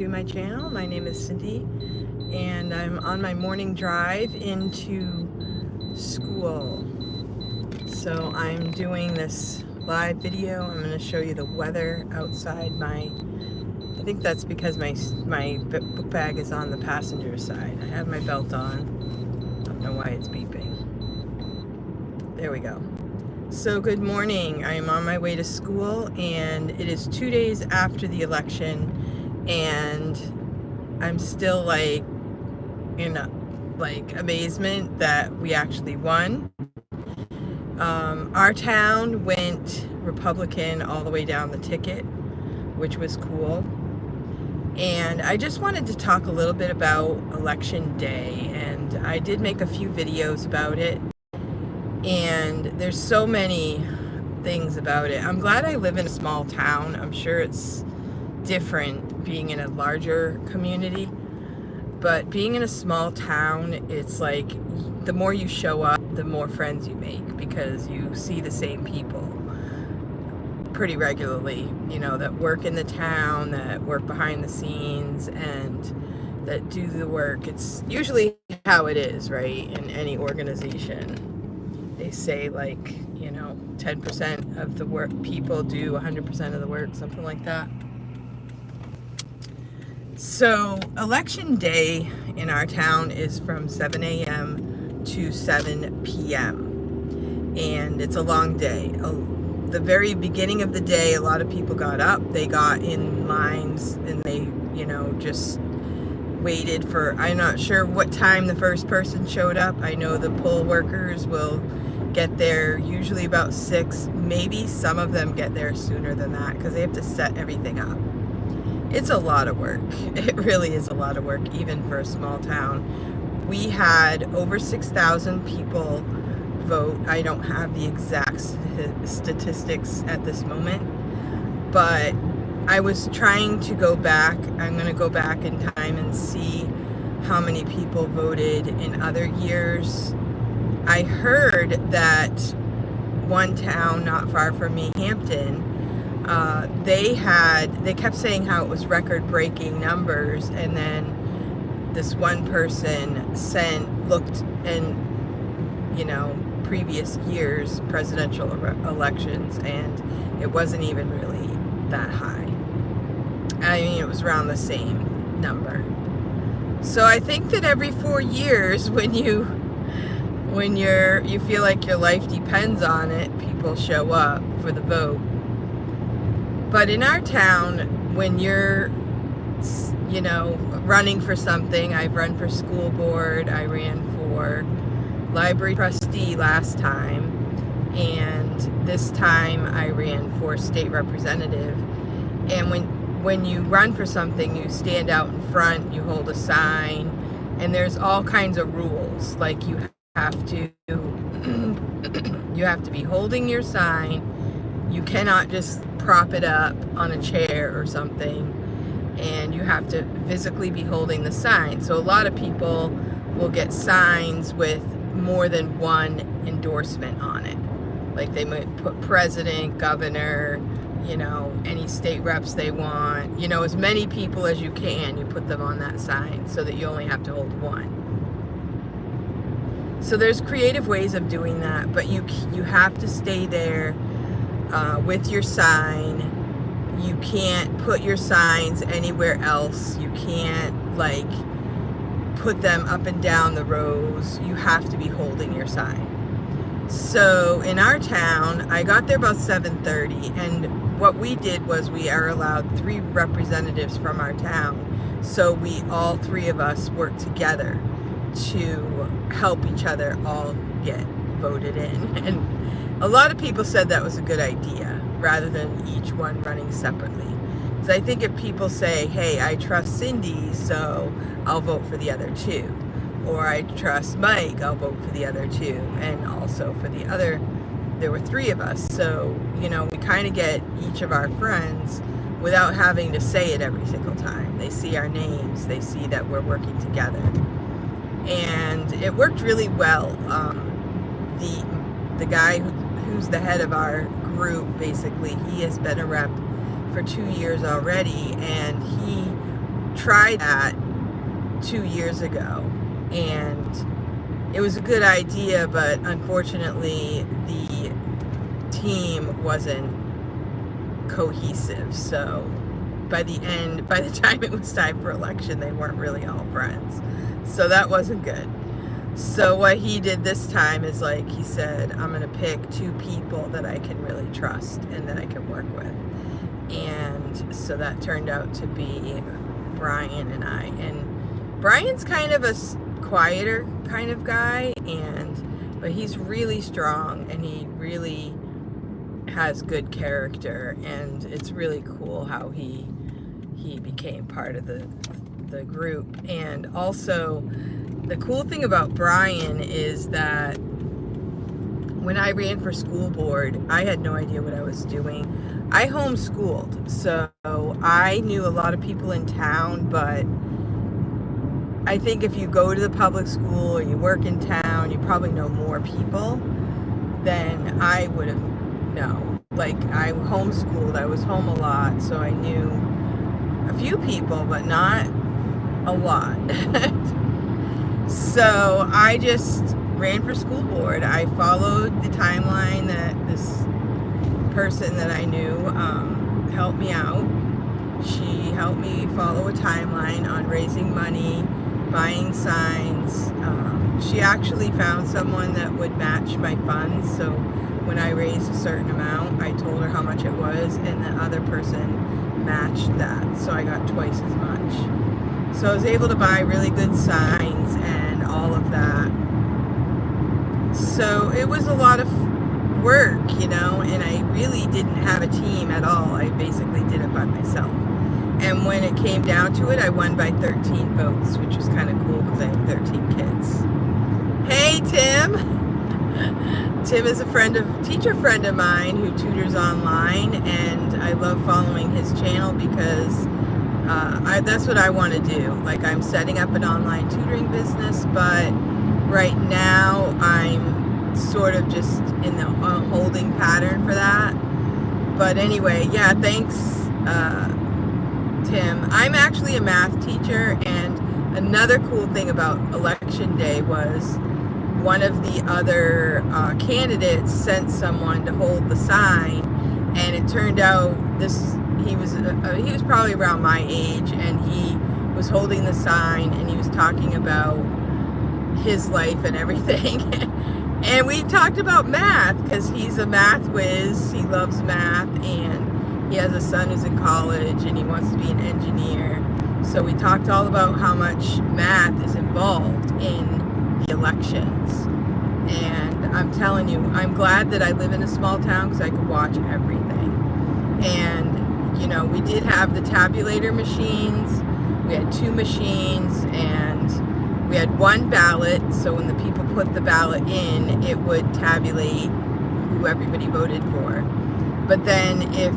to my channel. My name is Cindy and I'm on my morning drive into school. So I'm doing this live video. I'm going to show you the weather outside. I think that's because my book bag is on the passenger side. I have my belt on. I don't know why it's beeping. There we go. So good morning. I am on my way to school and it is 2 days after the election and I'm still in amazement that we actually won. Our town went Republican all the way down the ticket, which was cool. And I just wanted to talk a little bit about Election Day, and I did make a few videos about it. And there's so many things about it. I'm glad I live in a small town. I'm sure it's different being in a larger community. But being in a small town, it's like the more you show up, the more friends you make because you see the same people pretty regularly, that work in the town, that work behind the scenes, and that do the work. It's usually how it is, right, in any organization. They say 10% of the work people do 100% of the work, something like that. So election day in our town is from 7 a.m. to 7 p.m. and it's a long day. The very beginning of the day, a lot of people got up, they got in lines, and they, just waited for, I'm not sure what time the first person showed up. I know the poll workers will get there usually about 6, maybe some of them get there sooner than that because they have to set everything up. It's a lot of work. It really is a lot of work, even for a small town. We had over 6,000 people vote. I don't have the exact statistics at this moment, but I was trying to go back. I'm going to go back in time and see how many people voted in other years. I heard that one town not far from me, Hampton, they kept saying how it was record-breaking numbers, and then this one person looked and previous years presidential elections, and it wasn't even really that high. I mean, it was around the same number. So I think that every 4 years, when you feel like your life depends on it, people show up for the vote. But in our town, when you're, running for something, I've run for school board, I ran for library trustee last time, and this time I ran for state representative. And when you run for something, you stand out in front, you hold a sign, and there's all kinds of rules. Like you have to be holding your sign. You cannot just prop it up on a chair or something, and you have to physically be holding the sign. So a lot of people will get signs with more than one endorsement on it. Like they might put president, governor, any state reps they want, as many people as you can, you put them on that sign so that you only have to hold one. So there's creative ways of doing that, but you have to stay there with your sign. You can't put your signs anywhere else. You can't put them up and down the rows. You have to be holding your sign. So in our town, I got there about 7:30, and what we did was we are allowed 3 representatives from our town. So all 3 of us worked together to help each other all get voted in. And a lot of people said that was a good idea, rather than each one running separately. So I think if people say, hey, I trust Cindy, so I'll vote for the other 2. Or I trust Mike, I'll vote for the other 2. And also for the other, there were 3 of us. So, we kind of get each of our friends without having to say it every single time. They see our names, they see that we're working together. And it worked really well. The guy who's the head of our group, basically, he has been a rep for 2 years already, and he tried that 2 years ago, and it was a good idea, but unfortunately the team wasn't cohesive. So by the time it was time for election, they weren't really all friends. So that wasn't good. So what he did this time is, like, he said, I'm going to pick 2 people that I can really trust and that I can work with. And so that turned out to be Brian and I. And Brian's kind of a quieter kind of guy, but he's really strong, and he really has good character, and it's really cool how he became part of the group. And also, the cool thing about Brian is that when I ran for school board, I had no idea what I was doing. I homeschooled, so I knew a lot of people in town, but I think if you go to the public school or you work in town, you probably know more people than I would have known. Like, I homeschooled, I was home a lot, so I knew a few people, but not a lot. So I just ran for school board. I followed the timeline that this person that I knew helped me out. She helped me follow a timeline on raising money, buying signs. She actually found someone that would match my funds. So when I raised a certain amount, I told her how much it was, and the other person matched that. So I got twice as much. So I was able to buy really good signs and all of that. So it was a lot of work, and I really didn't have a team at all. I basically did it by myself. And when it came down to it, I won by 13 votes, which was kind of cool because I have 13 kids. Hey, Tim! Tim is a teacher friend of mine who tutors online, and I love following his channel because that's what I want to do. Like, I'm setting up an online tutoring business, but right now I'm sort of just in the holding pattern for that. But anyway, yeah, thanks, Tim. I'm actually a math teacher, and another cool thing about election day was one of the other candidates sent someone to hold the sign, and it turned out he was probably around my age, and he was holding the sign, and he was talking about his life and everything. And we talked about math because he's a math whiz. He loves math, and he has a son who's in college, and he wants to be an engineer. So we talked all about how much math is involved in the elections. And I'm telling you, I'm glad that I live in a small town because I could watch everything. And we did have the tabulator machines. We had 2 machines, and we had 1 ballot. So when the people put the ballot in, it would tabulate who everybody voted for. But then if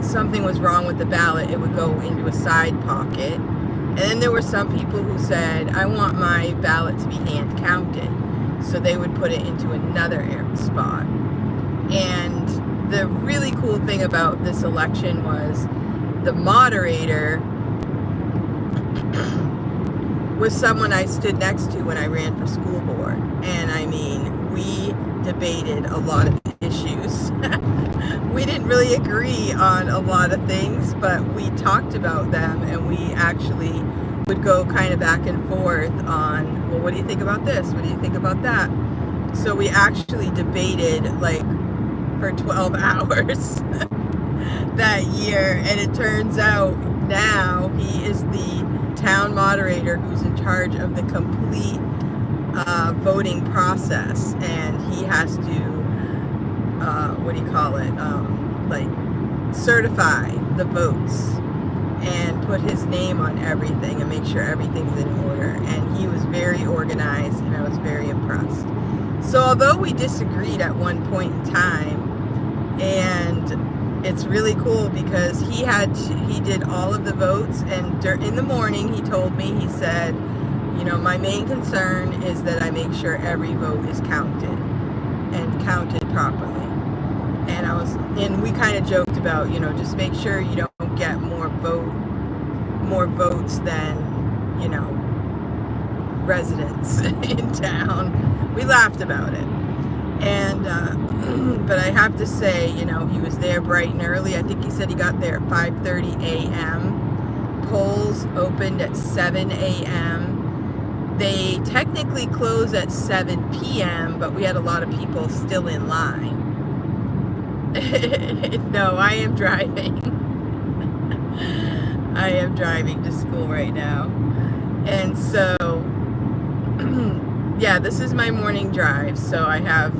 something was wrong with the ballot, it would go into a side pocket. And then there were some people who said, I want my ballot to be hand counted. So they would put it into another spot. And the really cool thing about this election was the moderator was someone I stood next to when I ran for school board. And I mean, we debated a lot of issues. We didn't really agree on a lot of things, but we talked about them, and we actually would go kind of back and forth on, well, what do you think about this? What do you think about that? So we actually debated like for 12 hours that year, and it turns out now he is the town moderator who's in charge of the complete voting process, and he has to certify the votes and put his name on everything and make sure everything's in order. And he was very organized, and I was very impressed. So although we disagreed at one point in time, and it's really cool because he did all of the votes, and in the morning he told me, he said, my main concern is that I make sure every vote is counted and counted properly. And we kind of joked about, just make sure you don't get more more votes than, you know, residents in town. We laughed about it. And but I have to say, you know, he was there bright and early. I think he said he got there at 5:30 a.m. Polls opened at 7 a.m. They technically close at 7 p.m., but we had a lot of people still in line. No, I am driving. I am driving to school right now. And so, yeah, this is my morning drive. So I have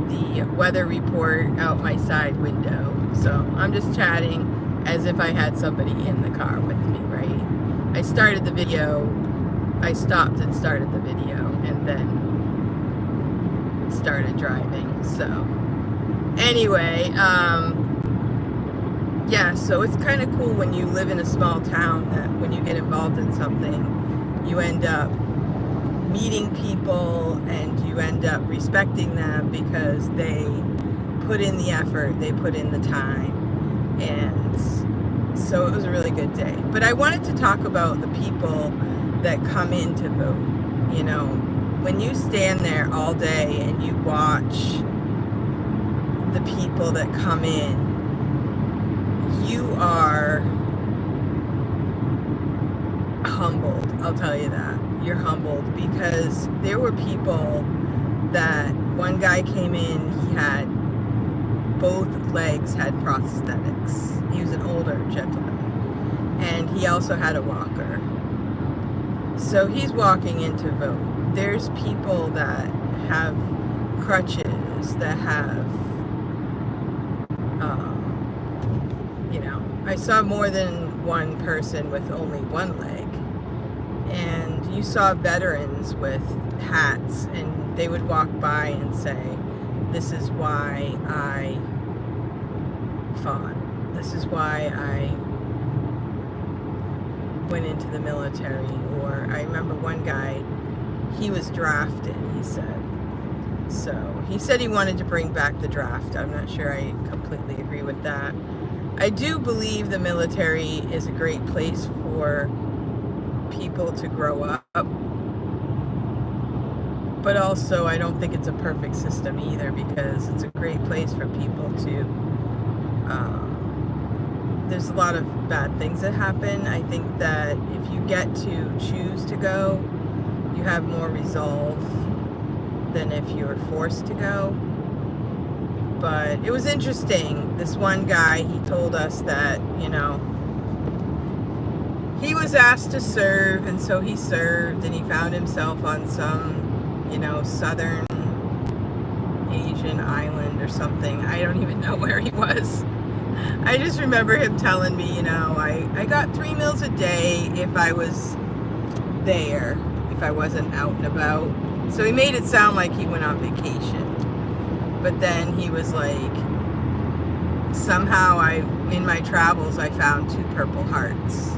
the weather report out my side window. So I'm just chatting as if I had somebody in the car with me, right? I started the video, I stopped and started the video, and then started driving. So anyway, yeah, so it's kind of cool when you live in a small town that when you get involved in something, you end up meeting people and you end up respecting them because they put in the effort, they put in the time. And so it was a really good day. But I wanted to talk about the people that come in to vote. You know, when you stand there all day and you watch the people that come in, you are humbled, I'll tell you that. You're humbled because there were people that, one guy came in, he had both legs had prosthetics. He was an older gentleman. And he also had a walker. So he's walking in to vote. There's people that have crutches, that have, you know, I saw more than one person with only one leg. And you saw veterans with hats, and they would walk by and say, this is why I fought. This is why I went into the military. Or I remember one guy, he was drafted, he said. So he said he wanted to bring back the draft. I'm not sure I completely agree with that. I do believe the military is a great place for people to grow up, but also I don't think it's a perfect system either, because it's a great place for people to, there's a lot of bad things that happen. I think that if you get to choose to go, you have more resolve than if you were forced to go. But it was interesting. This one guy, he told us that, you know, he was asked to serve, and so he served, and he found himself on some, you know, southern Asian island or something. I don't even know where he was. I just remember him telling me, you know, I got 3 meals a day if I was there, if I wasn't out and about. So he made it sound like he went on vacation. But then he was like, somehow in my travels, I found 2 Purple Hearts.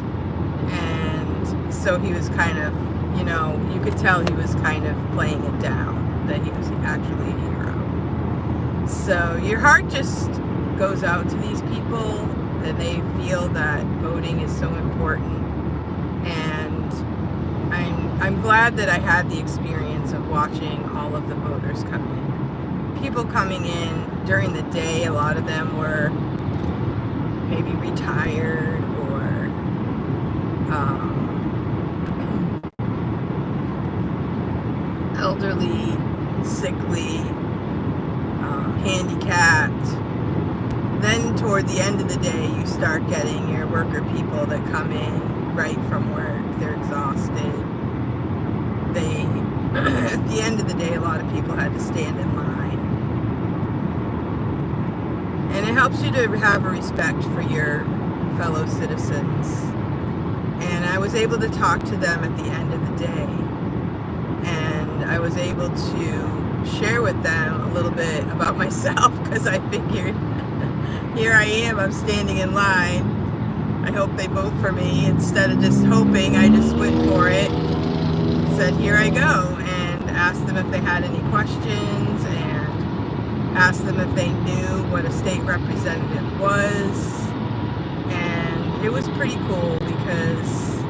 And so he was kind of, you know, you could tell he was kind of playing it down, that he was actually a hero. So your heart just goes out to these people, and they feel that voting is so important. And I'm glad that I had the experience of watching all of the voters come in. People coming in during the day, a lot of them were maybe retired or elderly, sickly, handicapped. Then toward the end of the day, you start getting your worker people that come in right from work. They're exhausted. At the end of the day, a lot of people had to stand in line. And it helps you to have a respect for your fellow citizens. And I was able to talk to them at the end of the day. And I was able to share with them a little bit about myself, because I figured, here I am, I'm standing in line. I hope they vote for me. Instead of just hoping, I just went for it. Said, here I go, and asked them if they had any questions, and asked them if they knew what a state representative was. And it was pretty cool, because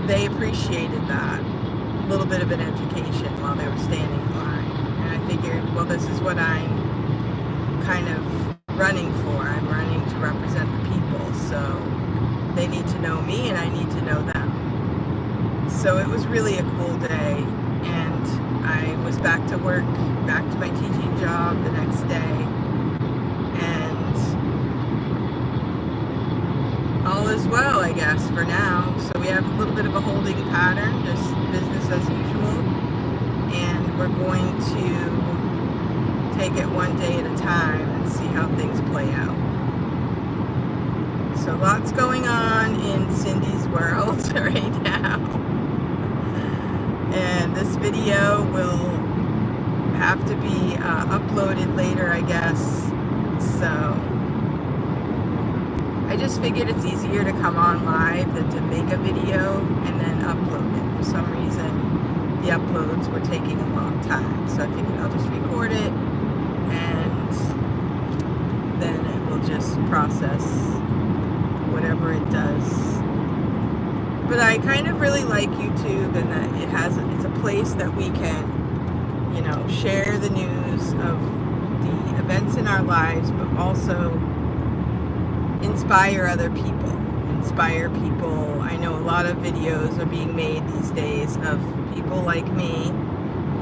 they appreciated that little bit of an education while they were standing in line. And I figured, well, this is what I'm kind of running for. I'm running to represent the people, so they need to know me and I need to know them. So it was really a cool day, and I was back to work, back to my teaching job the next day, and all is well, I guess, for now. So we have a little bit of a holding pattern, just business as usual, and we're going to take it one day at a time and see how things play out. So lots going on in Cindy's world right now. And this video will have to be uploaded later, I guess. So I just figured it's easier to come on live than to make a video and then upload it. For some reason, the uploads were taking a long time. So I figured I'll just record it and then it will just process whatever it does. But I kind of really like YouTube, and that it's a place that we can, you know, share the news of the events in our lives, but also inspire other people. Inspire people. I know a lot of videos are being made these days of people like me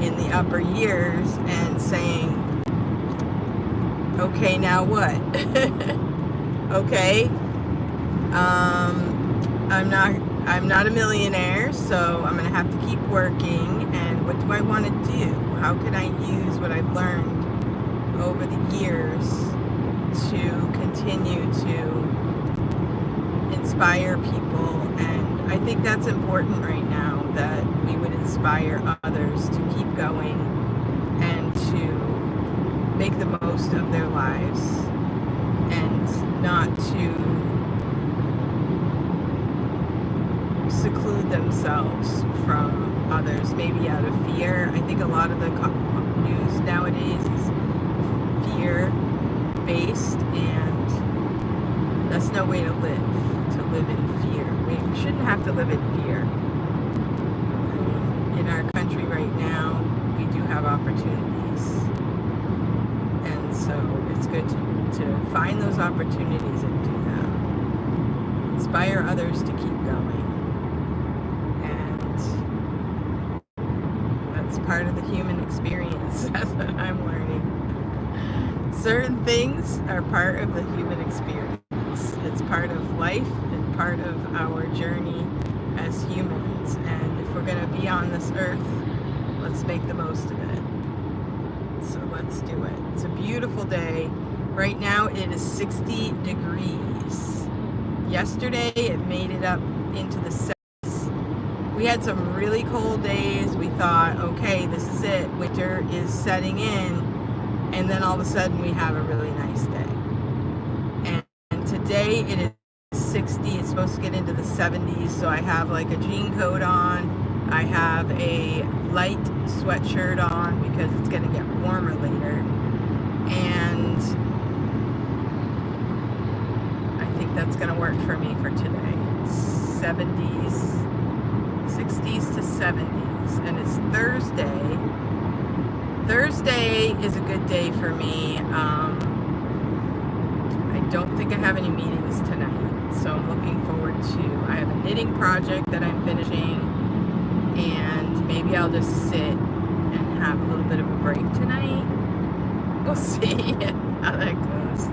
in the upper years and saying, okay, now what? Okay, I'm not a millionaire, so I'm going to have to keep working, and what do I want to do? How can I use what I've learned over the years to continue to inspire people? And I think that's important right now, that we would inspire others to keep going and to make the most of their lives and not to seclude themselves from others, maybe out of fear. I think a lot of the news nowadays is fear-based, and that's no way to live in fear. We shouldn't have to live in fear. I mean, in our country right now, we do have opportunities, and so it's good to find those opportunities and do them. Inspire others to keep going. Part of the human experience. That's what I'm learning. Certain things are part of the human experience. It's part of life and part of our journey as humans. And if we're going to be on this earth, let's make the most of it. So let's do it. It's a beautiful day. Right now it is 60 degrees. Yesterday it made it up into the 70s. We had some really cold days. We thought, okay, this is it. Winter is setting in. And then all of a sudden we have a really nice day. And today it is 60. It's supposed to get into the 70s. So I have like a jean coat on. I have a light sweatshirt on because it's going to get warmer later. And I think that's going to work for me for today. 70s. 60s to 70s, and it's Thursday. Thursday is a good day for me. I don't think I have any meetings tonight, so I'm looking forward to, I have a knitting project that I'm finishing, and maybe I'll just sit and have a little bit of a break tonight. We'll see how that goes.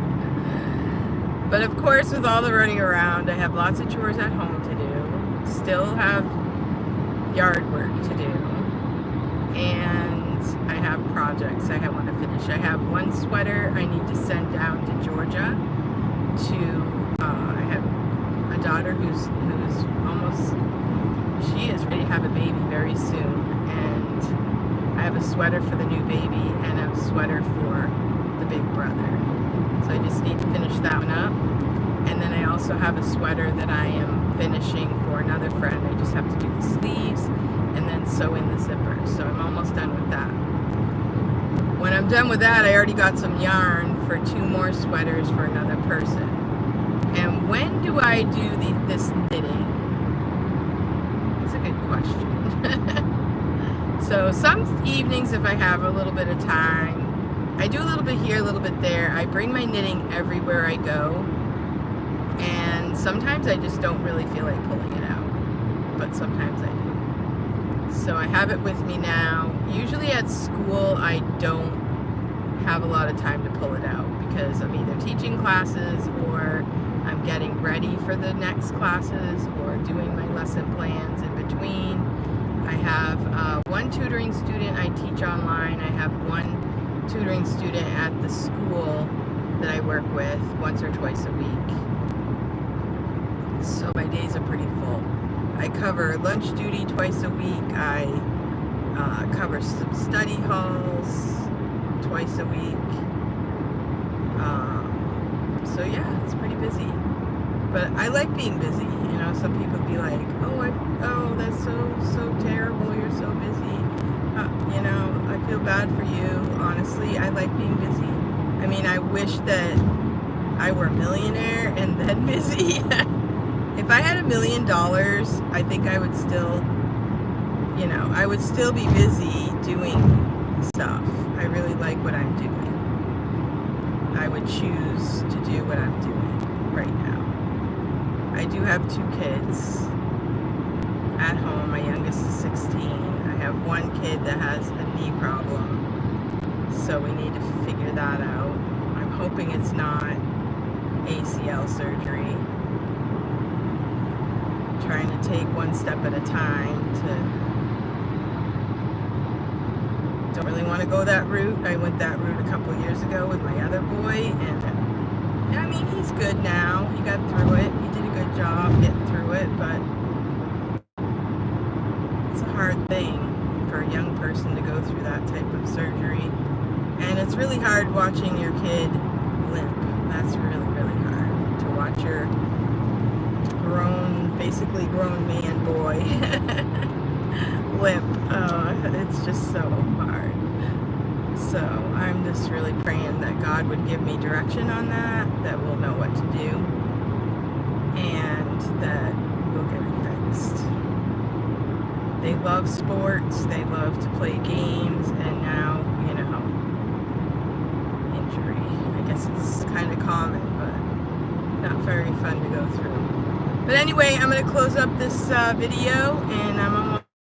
But of course, with all the running around, I have lots of chores at home to do. Still have yard work to do, and I have projects I want to finish. I have one sweater I need to send down to Georgia to I have a daughter who's almost, she is ready to have a baby very soon, and I have a sweater for the new baby and a sweater for the big brother, so I just need to finish that one up. And then I also have a sweater that I am finishing for another friend. I just have to do the sleeves and then sew in the zipper. So I'm almost done with that. When I'm done with that, I already got some yarn for 2 more sweaters for another person. And when do I do this knitting? question. So some evenings, if I have a little bit of time, I do a little bit here, a little bit there. I bring my knitting everywhere I go, and sometimes I just don't really feel like pulling it out, but sometimes I do. So I have it with me now. Usually at school I don't have a lot of time to pull it out because I'm either teaching classes or I'm getting ready for the next classes or doing my lesson plans in between. I have one tutoring student I teach online. I have one tutoring student at the school that I work with once or twice a week. So my days are pretty full. I cover lunch duty twice a week. I cover some study halls twice a week. So yeah, it's pretty busy. But I like being busy. You know, some people be like, oh, that's so terrible. You're so busy. You know, I feel bad for you. Honestly, I like being busy. I mean, I wish that I were a millionaire and then busy. If I had $1 million, I think I would still, you know, I would still be busy doing stuff. I really like what I'm doing. I would choose to do what I'm doing right now. I do have 2 kids at home. My youngest is 16. I have one kid that has a knee problem, so we need to figure that out. I'm hoping it's not ACL surgery. Trying to take one step at a time. Don't really want to go that route. I went that route a couple years ago with my other boy, and I mean, he's good now. He got through it. He did a good job getting through it, but it's a hard thing for a young person to go through that type of surgery. And it's really hard watching your kid limp. That's really, really hard to watch your basically grown man boy limp. It's just so hard. So I'm just really praying that God would give me direction on that we'll know what to do, and that we'll get it fixed. They love sports, they love to play games, and now, you know, injury. I guess it's kind of common, but not very fun to go through. But anyway, I'm going to close up this video, and I'm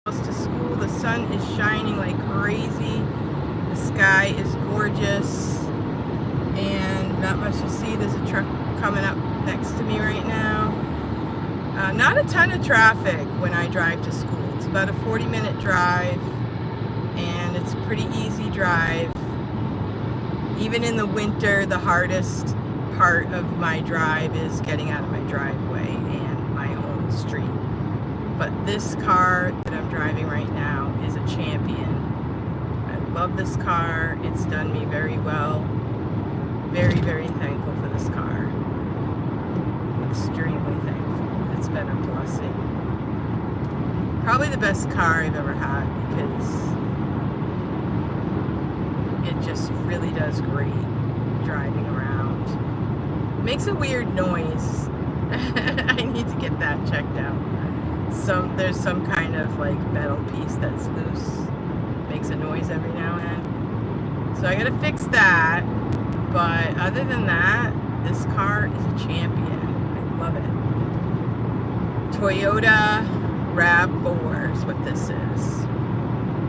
almost to school. The sun is shining like crazy. The sky is gorgeous, and not much to see. There's a truck coming up next to me right now. Not a ton of traffic when I drive to school. It's about a 40-minute drive, and it's a pretty easy drive. Even in the winter, the hardest part of my drive is getting out of my driveway and my own street. But this car that I'm driving right now is a champion. I love this car. It's done me very well. Very, very thankful for this car. Extremely thankful. It's been a blessing. Probably the best car I've ever had, because it just really does great driving around. Makes a weird noise. I need to get that checked out. There's some kind of like metal piece that's loose. Makes a noise every now and then. So I gotta fix that. But other than that, this car is a champion. I love it. Toyota RAV4 is what this is.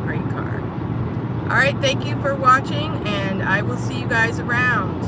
Great car. Alright, thank you for watching, and I will see you guys around.